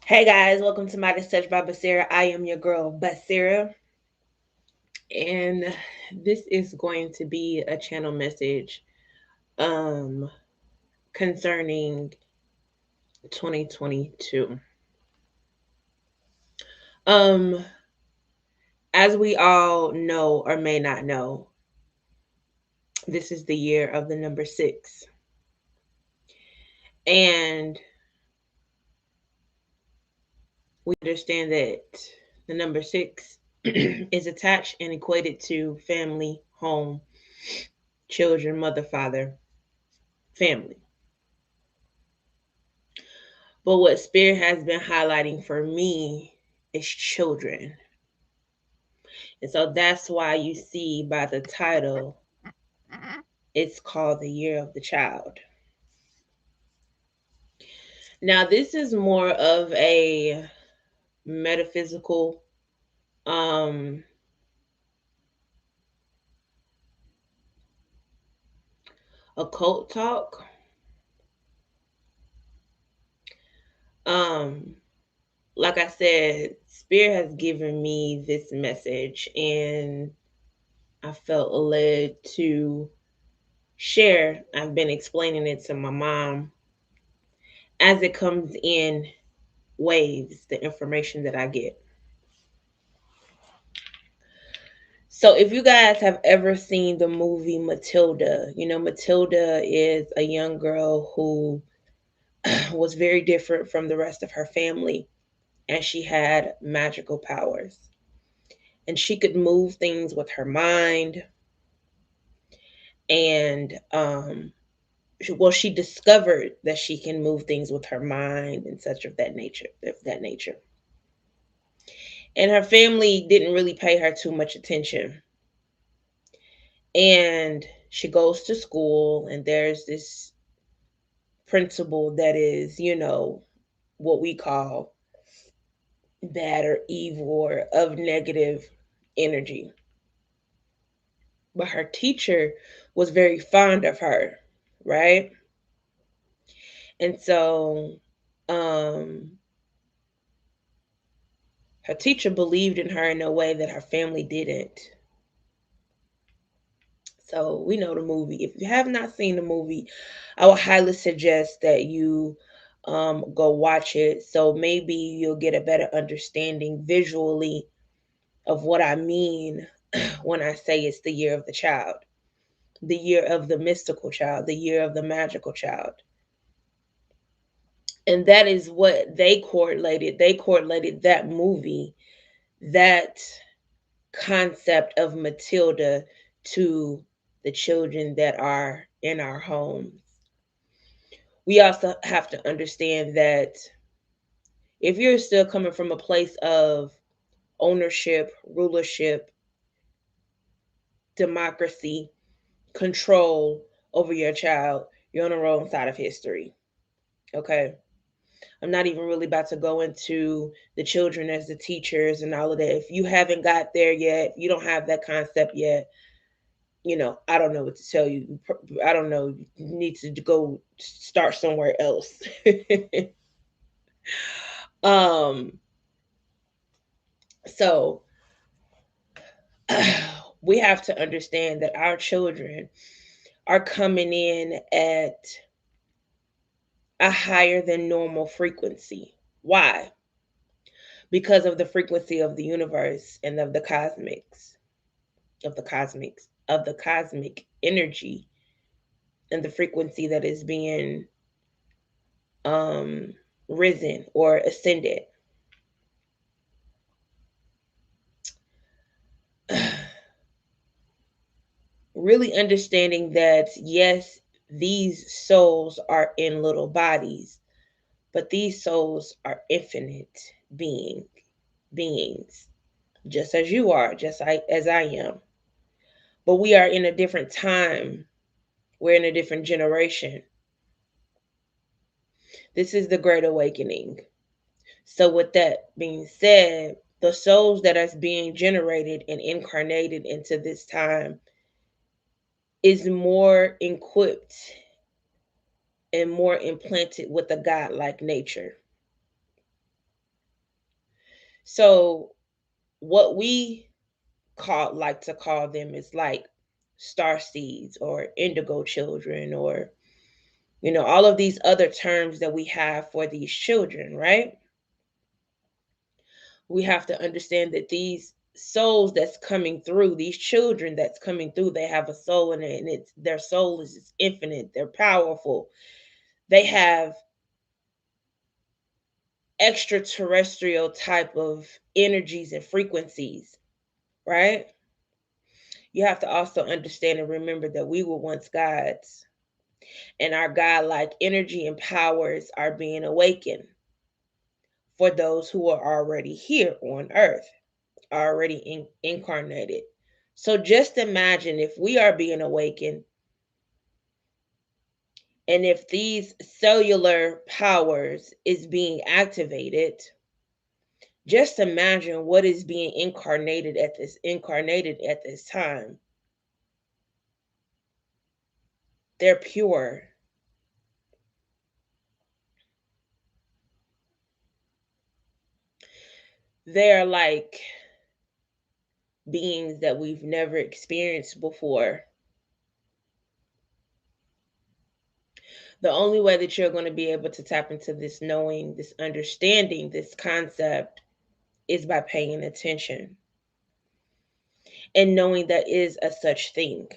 Hey guys, welcome to Midastouchbybasira. I am your girl Basira, and this is going to be a channel message um concerning 2022. Um as we all know or may not know, this is the year of the number 6. And we understand that the number 6 is attached and equated to family, home, children, mother, father, family. But what Spirit has been highlighting for me is children. And so that's why you see by the title, it's called The Year of the Child. Now, this is more of a metaphysical, um, occult talk. Um, like I said, Spirit has given me this message, and I felt led to share. I've been explaining it to my mom as it comes in waves, the information that I get. So, if you guys have ever seen the movie Matilda, Matilda is a young girl who was very different from the rest of her family, and she had magical powers. And she could move things with her mind. And, she discovered that she can move things with her mind and such of that nature. And her family didn't really pay her too much attention. And she goes to school, and there's this principal that is, what we call bad or evil or of negative energy. But her teacher was very fond of her, right? And so um her teacher believed in her in a way that her family didn't. So we know the movie. If you have not seen the movie, I would highly suggest that you go watch it. So maybe you'll get a better understanding visually of what I mean when I say it's the year of the child, the year of the mystical child, the year of the magical child. And that is what they correlated. They correlated that movie, that concept of Matilda, to the children that are in our homes. We also have to understand that if you're still coming from a place of ownership, rulership, democracy, control over your child, you're on the wrong side of history. Okay. I'm not even really about to go into the children as the teachers and all of that. If you haven't got there yet, you don't have that concept yet, I don't know what to tell you. I don't know. You need to go start somewhere else. um, so we have to understand that our children are coming in at a higher than normal frequency. Why? Because of the frequency of the universe and of the cosmic energy, and the frequency that is being um risen or ascended. Really understanding that, yes, these souls are in little bodies, but these souls are infinite beings, just as you are, as I am. But we are in a different time. We're in a different generation. This is the Great Awakening. So, with that being said, the souls that are being generated and incarnated into this time is more equipped and more implanted with a godlike nature. So what we like to call them is like star seeds or indigo children, or all of these other terms that we have for these children, right? We have to understand that these souls that's coming through, these children that's coming through, they have a soul in it, and it's their soul is infinite, they're powerful, they have extraterrestrial type of energies and frequencies, right? You have to also understand and remember that we were once gods, and our godlike energy and powers are being awakened for those who are already here on earth, already incarnated. So just imagine if we are being awakened, and if these cellular powers is being activated, just imagine what is being incarnated at this time. They're pure. They're like beings that we've never experienced before. The only way that you're going to be able to tap into this knowing, this understanding, this concept is by paying attention and knowing that is a such thing.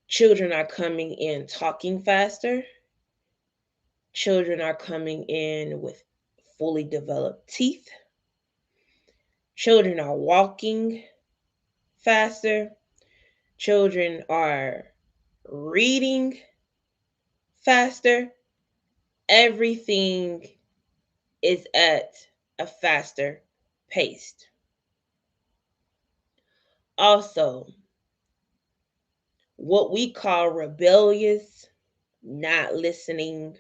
Children are coming in talking faster. Children are coming in with fully developed teeth. Children are walking faster. Children are reading faster. Everything is at a faster pace. Also, what we call rebellious, not listening,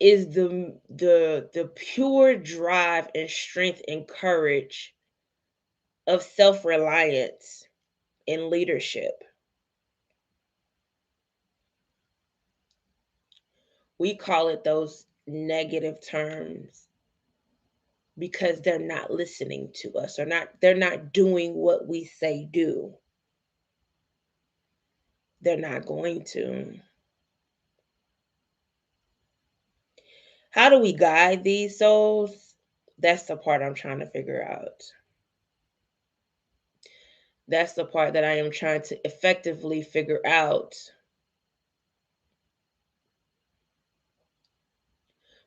is the pure drive and strength and courage of self-reliance in leadership. We call it those negative terms because they're not listening to us, or they're not doing what we say do. They're not going to. How do we guide these souls? That's the part I'm trying to figure out. That's the part that I am trying to effectively figure out.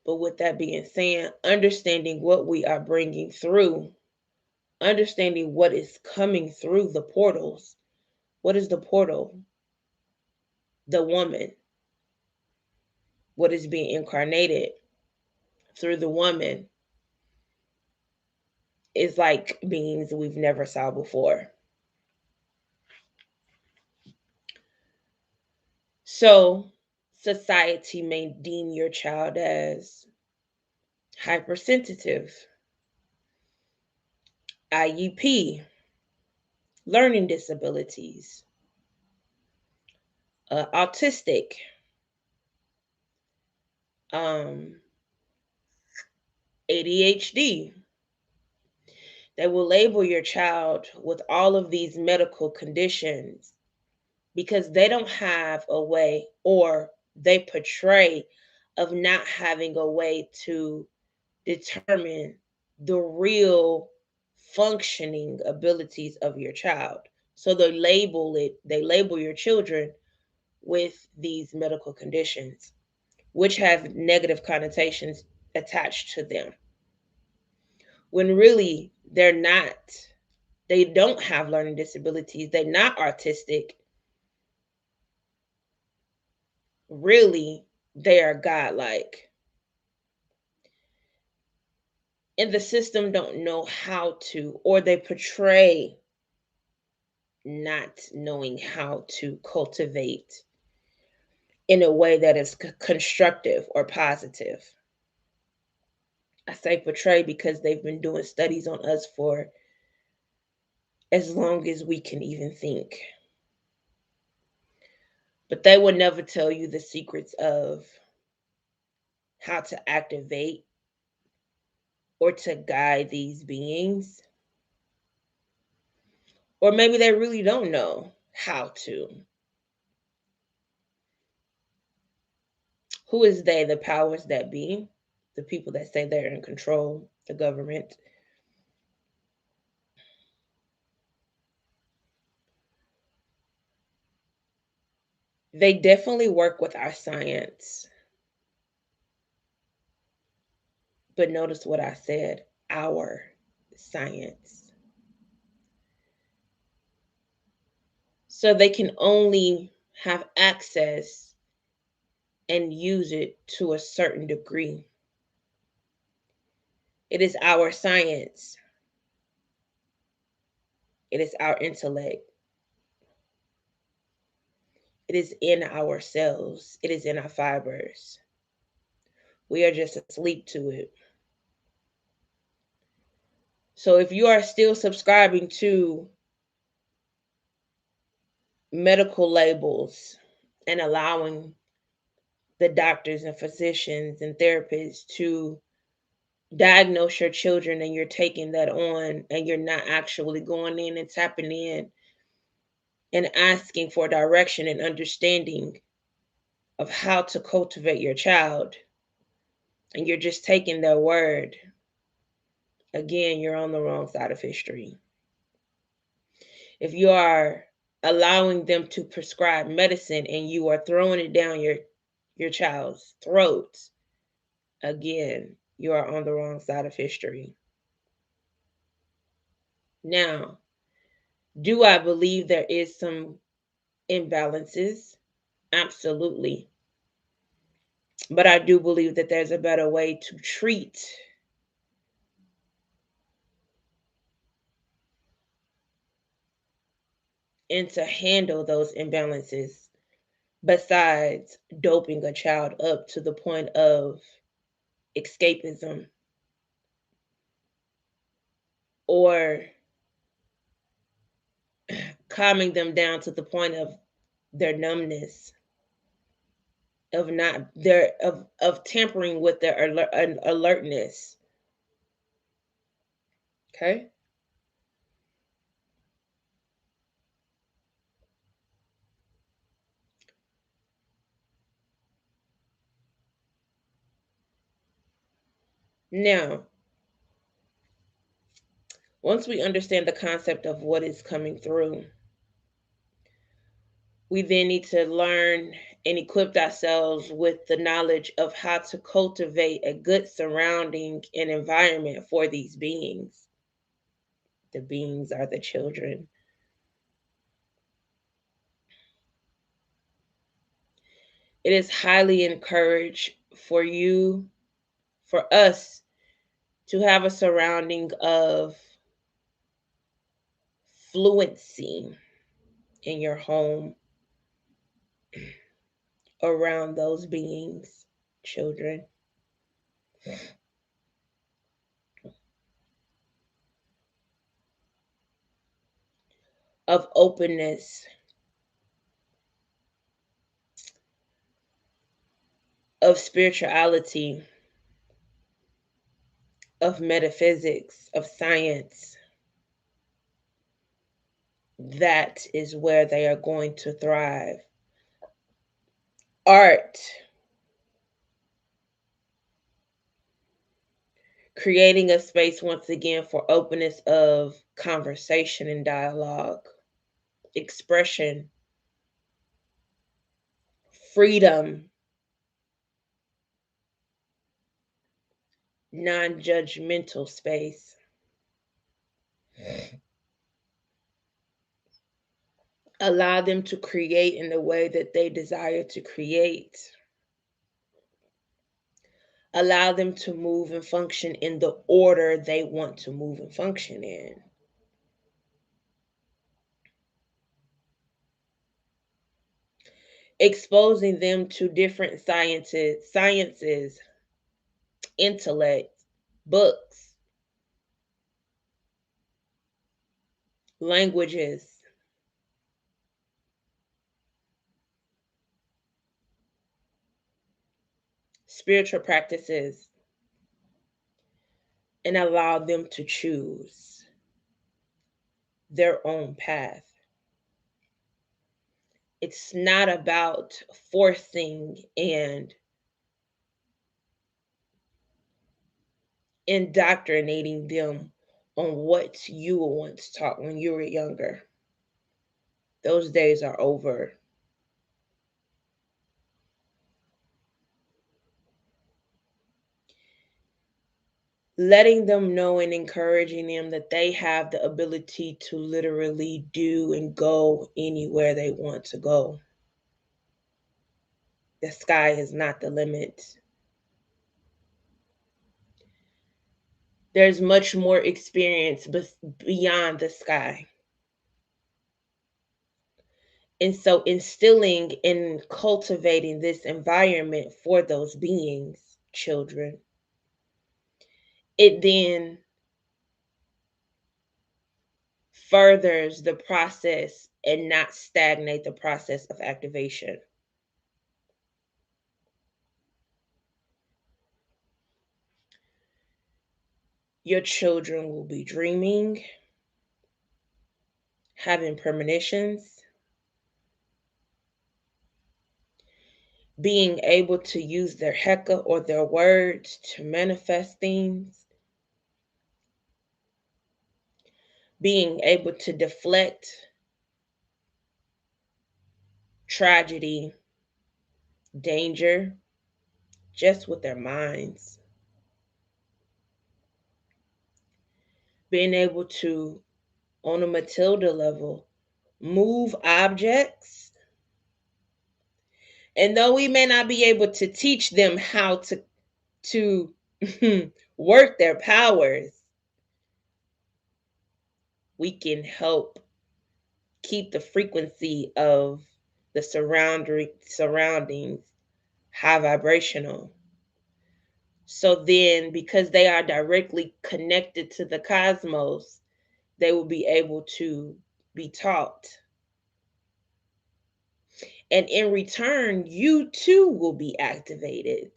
But with that being said, understanding what we are bringing through, understanding what is coming through the portals. What is the portal? The woman. What is being incarnated through the woman is like beings we've never saw before. So, society may deem your child as hypersensitive, IUP, learning disabilities, autistic, um, ADHD. They will label your child with all of these medical conditions because they don't have a way, or they portray of not having a way to determine the real functioning abilities of your child. So they label your children with these medical conditions, which have negative connotations attached to them. When really they're not. They don't have learning disabilities. They're not autistic. Really, they are godlike. And the system don't know how to, or they portray not knowing how to cultivate in a way that is constructive or positive. I say portray because they've been doing studies on us for as long as we can even think. But they will never tell you the secrets of how to activate or to guide these beings. Or maybe they really don't know how to. Who is they? The powers that be, the people that say they're in control, the government. They definitely work with our science. But notice what I said, our science. So they can only have access and use it to a certain degree. It is our science. It is our intellect. It is in our cells. It is in our fibers. We are just asleep to it. So if you are still subscribing to medical labels and allowing the doctors and physicians and therapists to diagnose your children and you're taking that on and you're not actually going in and tapping in and asking for direction and understanding of how to cultivate your child, and you're just taking their word, again, you're on the wrong side of history. If you are allowing them to prescribe medicine and you are throwing it down your child's throat, again, you are on the wrong side of history. Now, do I believe there is some imbalances? Absolutely. But I do believe that there's a better way to treat and to handle those imbalances besides doping a child up to the point of escapism or calming them down to the point of their numbness, of not their of tampering with their alertness. Okay. Now, once we understand the concept of what is coming through, we then need to learn and equip ourselves with the knowledge of how to cultivate a good surrounding and environment for these beings. The beings are the children. It is highly encouraged for you, for us, to have a surrounding of fluency in your home around those beings, children. Of openness, of spirituality, of metaphysics, of science. That is where they are going to thrive. Art, creating a space once again for openness of conversation and dialogue, expression, freedom, non judgmental space. Allow them to create in the way that they desire to create. Allow them to move and function in the order they want to move and function in. Exposing them to different sciences, intellect, books, languages, spiritual practices and allow them to choose their own path. It's not about forcing and indoctrinating them on what you were once taught when you were younger. Those days are over. Letting them know and encouraging them that they have the ability to literally do and go anywhere they want to go. The sky is not the limit. There's much more experience beyond the sky. And so instilling and cultivating this environment for those beings, children, it then furthers the process and not stagnate the process of activation. Your children will be dreaming, having premonitions, being able to use their heka or their words to manifest things, being able to deflect tragedy, danger, just with their minds. Being able to, on a Matilda level, move objects. And though we may not be able to teach them how to work their powers, we can help keep the frequency of the surroundings high vibrational. So then, because they are directly connected to the cosmos, they will be able to be taught. And in return, you too will be activated.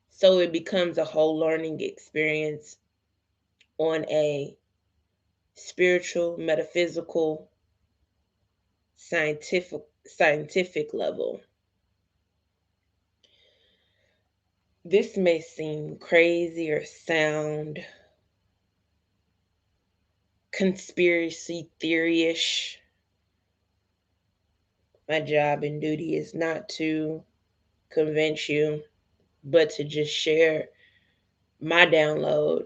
So it becomes a whole learning experience on a spiritual, metaphysical, scientific level. This may seem crazy or sound conspiracy theory-ish. My job and duty is not to convince you, but to just share my download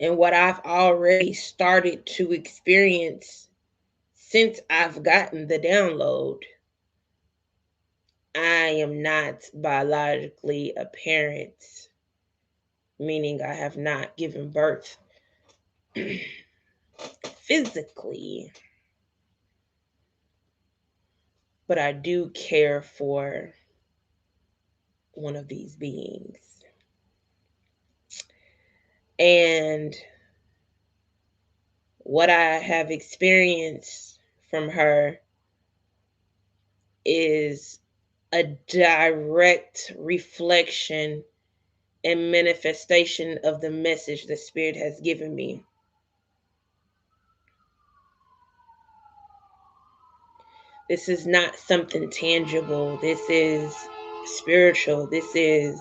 and what I've already started to experience since I've gotten the download. I am not biologically a parent, meaning I have not given birth physically, but I do care for one of these beings. And what I have experienced from her is a direct reflection and manifestation of the message the Spirit has given me. This is not something tangible. This is spiritual. This is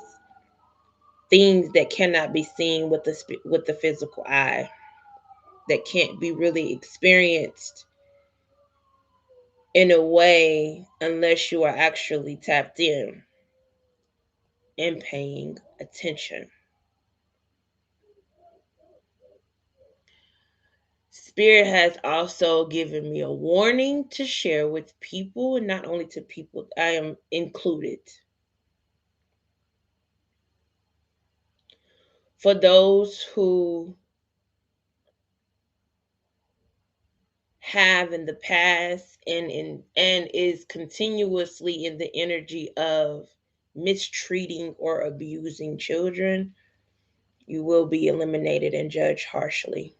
things that cannot be seen with the physical eye, that can't be really experienced in a way unless you are actually tapped in and paying attention. Spirit has also given me a warning to share with people, and not only to people, I am included. For those who have in the past and is continuously in the energy of mistreating or abusing children, you will be eliminated and judged harshly.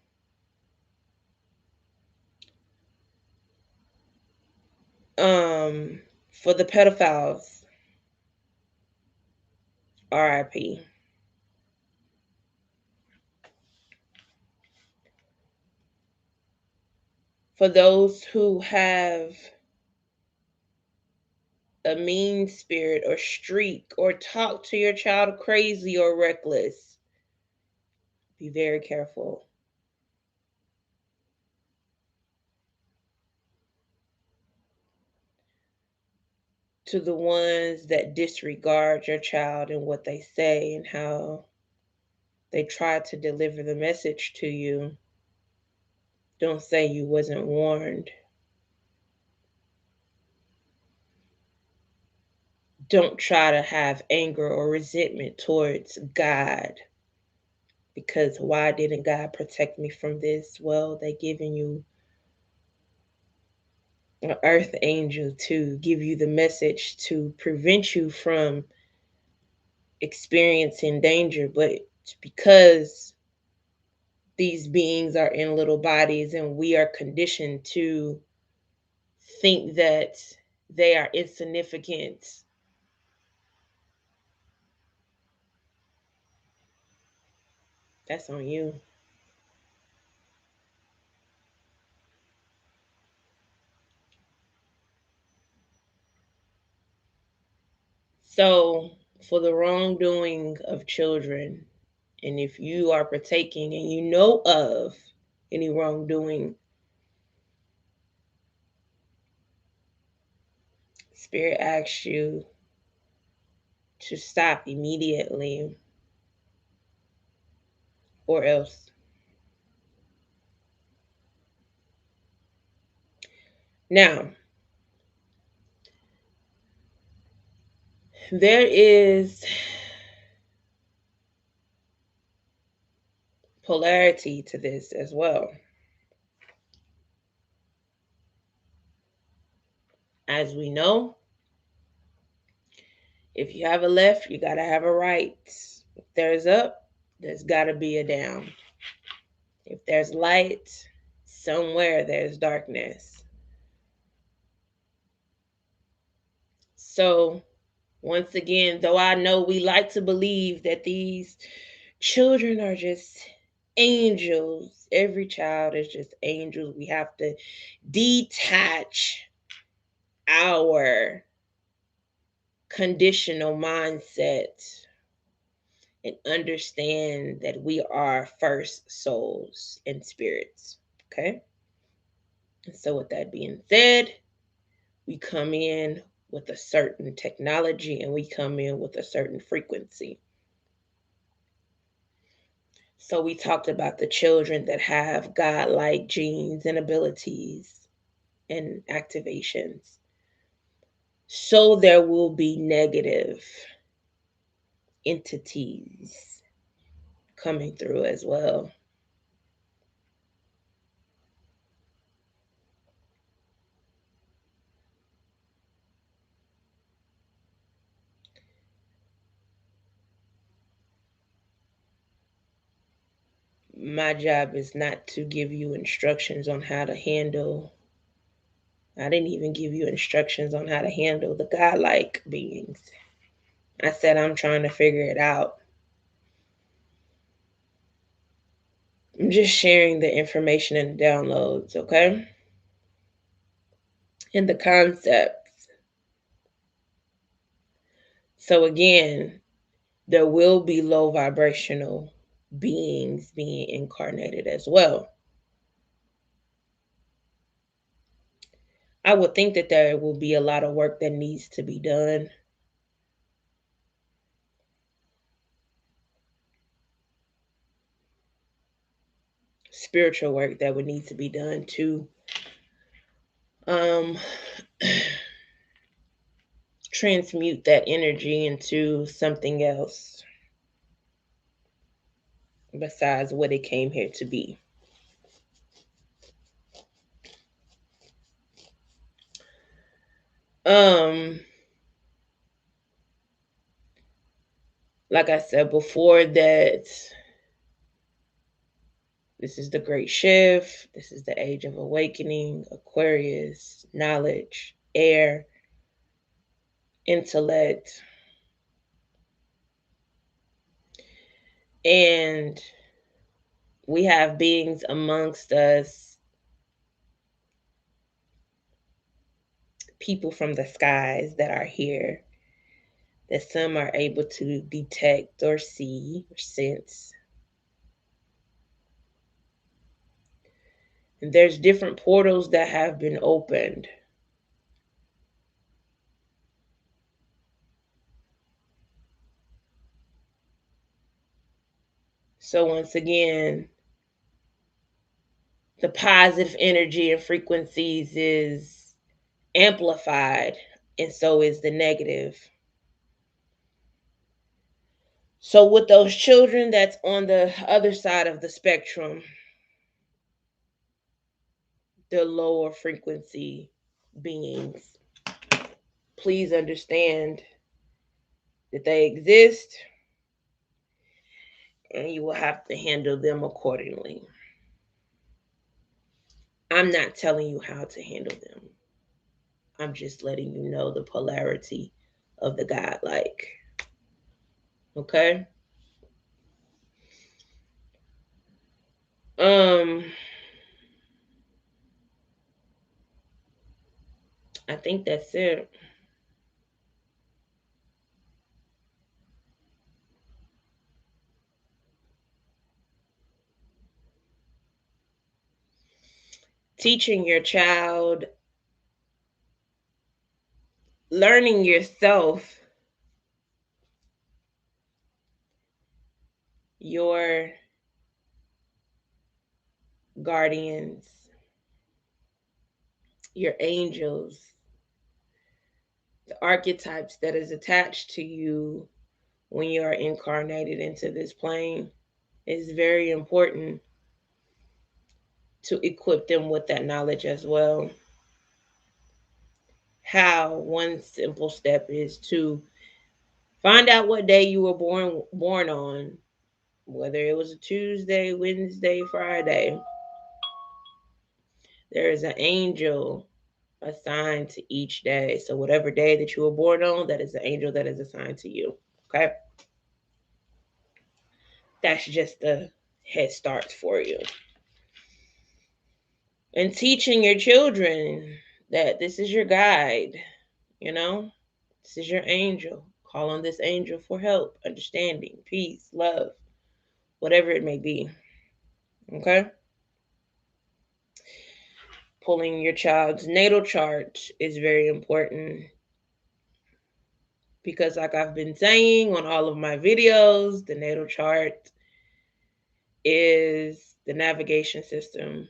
For the pedophiles, RIP. For those who have a mean spirit or streak or talk to your child crazy or reckless, be very careful. To the ones that disregard your child and what they say and how they try to deliver the message to you, don't say you wasn't warned. Don't try to have anger or resentment towards God, because why didn't God protect me from this? Well, they giving you an earth angel to give you the message to prevent you from experiencing danger, but because these beings are in little bodies and we are conditioned to think that they are insignificant, that's on you. So, for the wrongdoing of children, and if you are partaking and you know of any wrongdoing, Spirit asks you to stop immediately or else. Now, there is polarity to this as well. As we know, if you have a left, you got to have a right. If there's up, there's got to be a down. If there's light, somewhere there's darkness. So, once again, though I know we like to believe that these children are just angels, every child is just angels. We have to detach our conditional mindset and understand that we are first souls and spirits. Okay. And so, with that being said, we come in with a certain technology and we come in with a certain frequency. So, we talked about the children that have godlike genes and abilities and activations. So, there will be negative entities coming through as well. My job is not to give you instructions on how to handle. I didn't even give you instructions on how to handle the godlike beings. I said I'm trying to figure it out. I'm just sharing the information and the downloads, okay? And the concepts. So again, there will be low vibrational beings being incarnated as well. I would think that there will be a lot of work that needs to be done. Spiritual work that would need to be done to um transmute that energy into something else besides what it came here to be. Um, like I said before, that this is the great shift. This is the age of awakening, Aquarius, knowledge. air, intellect, and we have beings amongst us, people from the skies that are here, that some are able to detect or see or sense. And there's different portals that have been opened. So once again, the positive energy and frequencies is amplified, and so is the negative. So with those children that's on the other side of the spectrum, the lower frequency beings, please understand that they exist and you will have to handle them accordingly. I'm not telling you how to handle them. I'm just letting you know the polarity of the godlike. Okay? Um I think that's it. Teaching your child, learning yourself, your guardians, your angels, the archetypes that is attached to you when you are incarnated into this plane is very important to equip them with that knowledge as well. How one simple step is to find out what day you were born on, whether it was a Tuesday, Wednesday, Friday. There is an angel assigned to each day. So whatever day that you were born on, that is the angel that is assigned to you. Okay? That's just a head start for you. And teaching your children that this is your guide, you know? This is your angel. Call on this angel for help, understanding, peace, love, whatever it may be. Okay? Pulling your child's natal chart is very important because, like I've been saying on all of my videos, the natal chart is the navigation system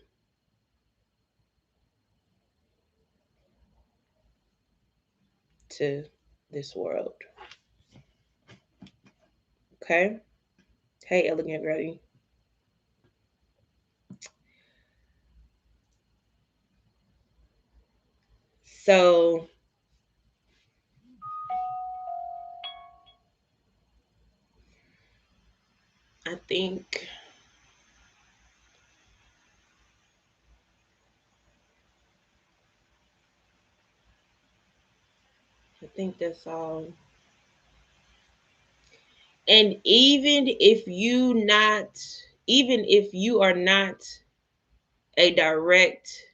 to this world. Okay? Hey, elegant ready. So I think that's all. And even if you are not a direct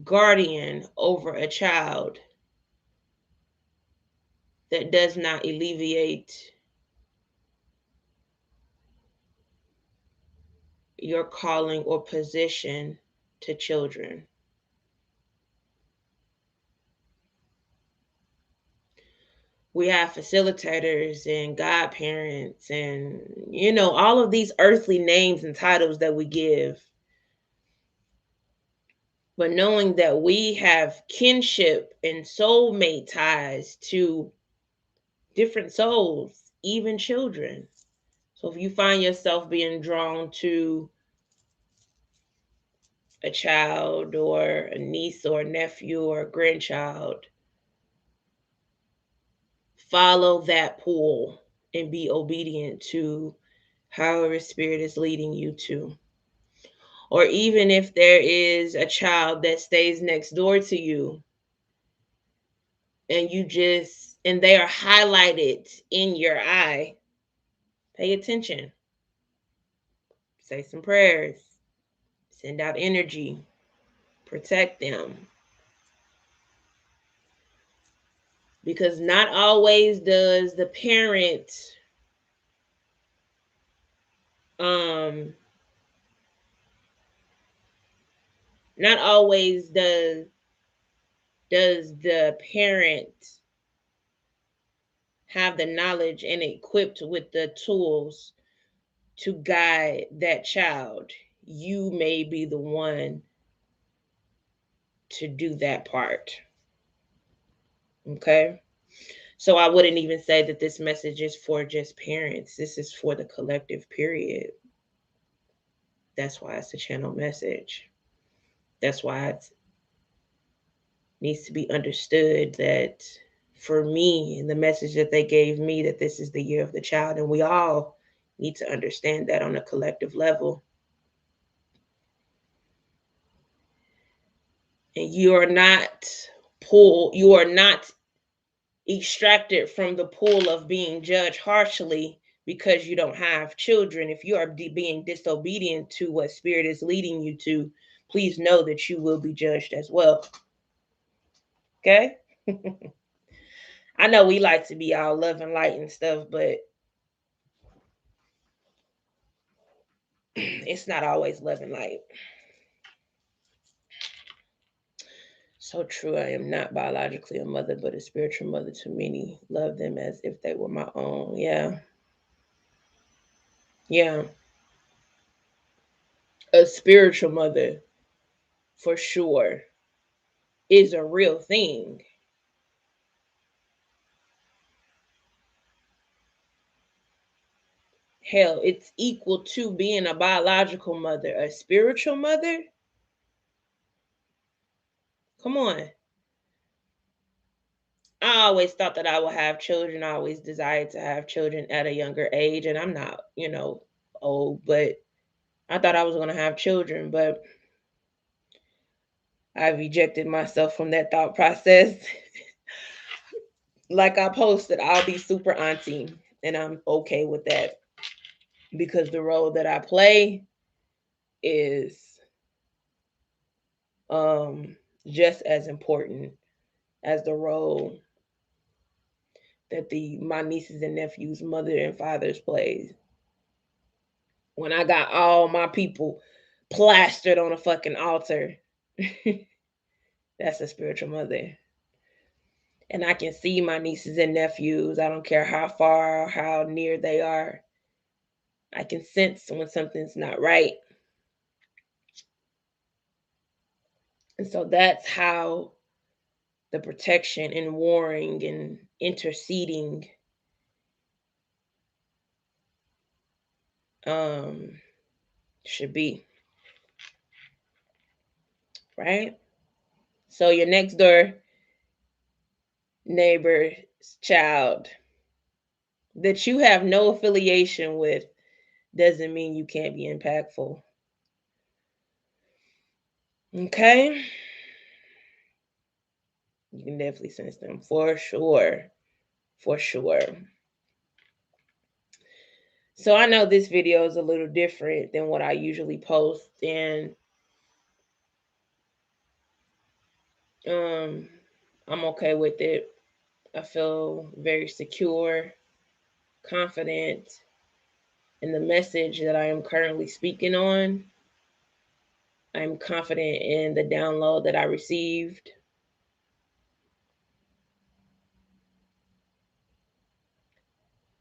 guardian over a child, that does not alleviate your calling or position to children. We have facilitators and godparents and, all of these earthly names and titles that we give. But knowing that we have kinship and soulmate ties to different souls, even children. So if you find yourself being drawn to a child or a niece or a nephew or a grandchild, follow that pull and be obedient to however spirit is leading you to. Or even if there is a child that stays next door to you and they are highlighted in your eye, pay attention. Say some prayers. Send out energy. Protect them. Because not always does the parent not always does the parent have the knowledge and equipped with the tools to guide that child. You may be the one to do that part. Okay? So I wouldn't even say that this message is for just parents. This is for the collective, period. That's why it's a channel message. That's why it needs to be understood that for me, the message that they gave me, that this is the year of the child, and we all need to understand that on a collective level. And you are not extracted from the pool of being judged harshly because you don't have children. If you are being disobedient to what spirit is leading you to, please know that you will be judged as well. Okay? I know we like to be all love and light and stuff, but it's not always love and light. So true. I am not biologically a mother, but a spiritual mother to many. Love them as if they were my own. Yeah. Yeah. A spiritual mother, for sure, is a real thing. Hell, it's equal to being a biological mother. A spiritual mother? Come on. I always thought that I would have children. I always desired to have children at a younger age. And I'm not, old, but I thought I was going to have children. But I've ejected myself from that thought process. Like I posted, I'll be super auntie. And I'm okay with that. Because the role that I play is just as important as the role that my nieces and nephews' mother and fathers plays. When I got all my people plastered on a fucking altar, that's a spiritual mother. And I can see my nieces and nephews. I don't care how far or how near they are. I can sense when something's not right. And so that's how the protection and warring and interceding should be. Right? So your next door neighbor's child that you have no affiliation with doesn't mean you can't be impactful. Okay? You can definitely sense them for sure. For sure. So I know this video is a little different than what I usually post, and I'm okay with it. I feel very secure, confident in the message that I am currently speaking on. I'm confident in the download that I received.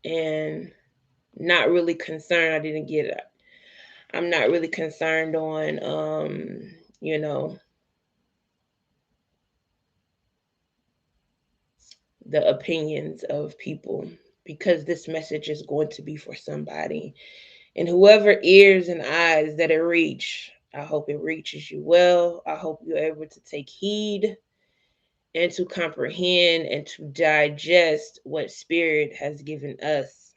And not really concerned. I didn't get it. I'm not really concerned on the opinions of people, because this message is going to be for somebody. And whoever ears and eyes that it reach, I hope it reaches you well. I hope you're able to take heed and to comprehend and to digest what Spirit has given us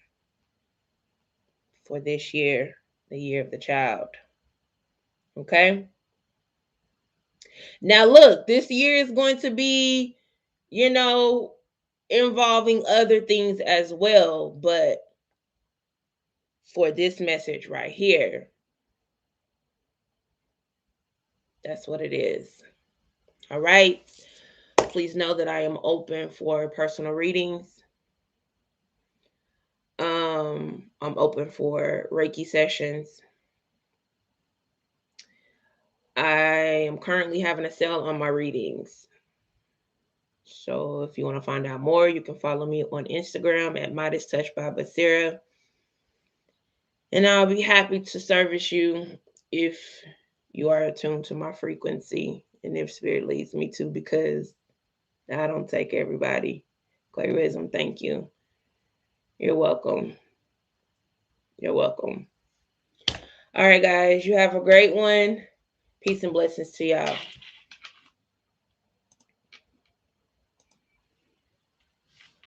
for this year, the year of the child. Okay. Now, look, this year is going to be, you know, involving other things as well. But for this message right here, that's what it is. All right. Please know that I am open for personal readings. I'm open for Reiki sessions. I am currently having a sale on my readings. So if you want to find out more, you can follow me on Instagram at Midastouchbybasira. And I'll be happy to service you if you are attuned to my frequency and if spirit leads me to, because I don't take everybody. Clarism, thank you. You're welcome. You're welcome. All right, guys, you have a great one. Peace and blessings to y'all.